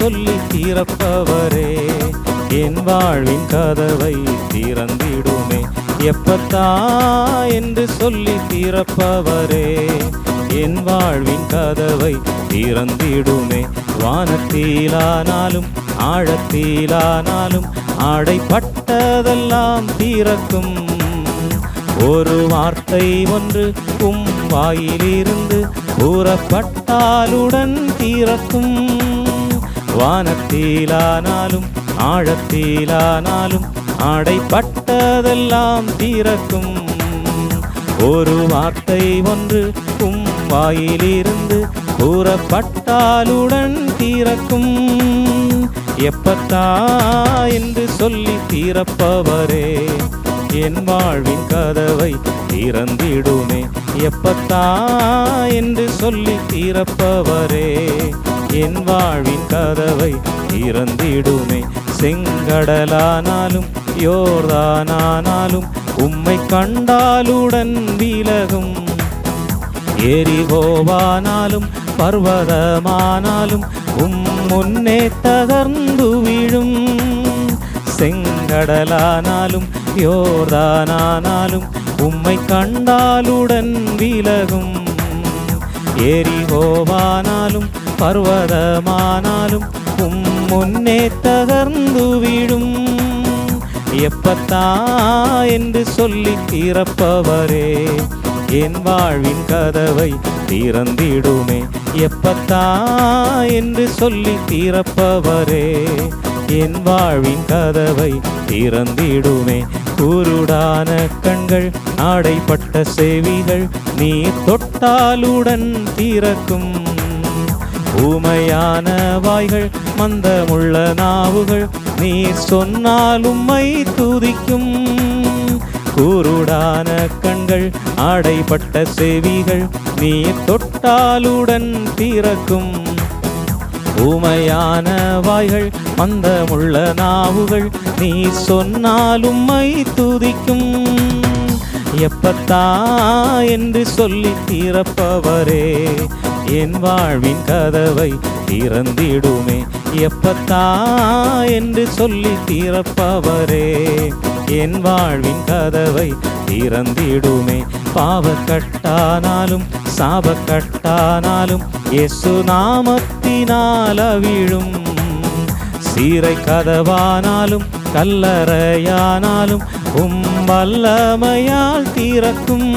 சொல்லி திறப்பவரே, என் வாழ்வின் கதவை திறந்திடுமே. எப்பத்தா என்று சொல்லி திறப்பவரே, என் வாழ்வின் கதவை திறந்திடுமே. வானத்திலானாலும் ஆழத்திலானாலும் அடைப்பட்டதெல்லாம் திறக்கும். ஒரு வார்த்தை ஒன்று வாயிலிருந்து கூறப்பட்டாலுடன் திறக்கும். வானத்திலானாலும் ஆழத்திலானாலும் அடைப்பட்டதெல்லாம் திறக்கும். ஒரு வார்த்தை ஒன்று வாயிலிருந்து கூறப்பட்டாலுடன் திறக்கும். எப்பத்தா என்று சொல்லி திறப்பவரே, என் வாழ்வின் கதவை திறந்திடுமே. எப்பத்தா என்று சொல்லி திறப்பவரே, என் வாழ்வின் கதவை திறந்திடுமே. செங்கடலானாலும் யோர்தானானாலும் உம்மை கண்டாலுடன் விலகும். எரிகோவானாலும் பர்வதமானாலும் முன்னே தகர்ந்து விழும். செங்கடலானாலும் யோர்தானானாலும் உம்மை கண்டாலுடன் விலகும். எரிகோவானாலும் பர்வதமானாலும் முன்னே தகர்ந்து விழும். எப்பத்தா என்று சொல்லி திறப்பவரே, என் வாழ்வின் கதவை திறந்திடுமே. எப்பத்தா என்று சொல்லி திறப்பவரே, என் வாழ்வின் கதவை திறந்திடுமே. குருடான கண்கள் அடைப்பட்ட செவிகள் நீ தொட்டாலுடன் திறக்கும். ஊமையான வாய்கள் மந்தமுள்ள நாவுகள் நீ சொன்னால் உம்மை துதிக்கும். குருடான கண்கள் அடைப்பட்ட செவிகள் நீ தொட்டாலுடன் திறக்கும். ஊமையான வாய்கள் மந்தமுள்ள நாவுகள் நீ சொன்னால் உம்மை துதிக்கும். எப்பத்தா என்று சொல்லி திறப்பவரே, என் வாழ்வின் கதவை திறந்திடுமே. எப்பத்தா என்று சொல்லி திறப்பவரே, என் வாழ்வின் கதவை திறந்திடுமே. பாவக்கட்டானாலும் சாபக்கட்டானாலும் இயேசு நாமத்தினால் அவிழும். சீரை கதவானாலும் கல்லறையானாலும் வல்லமையால் திறக்கும்.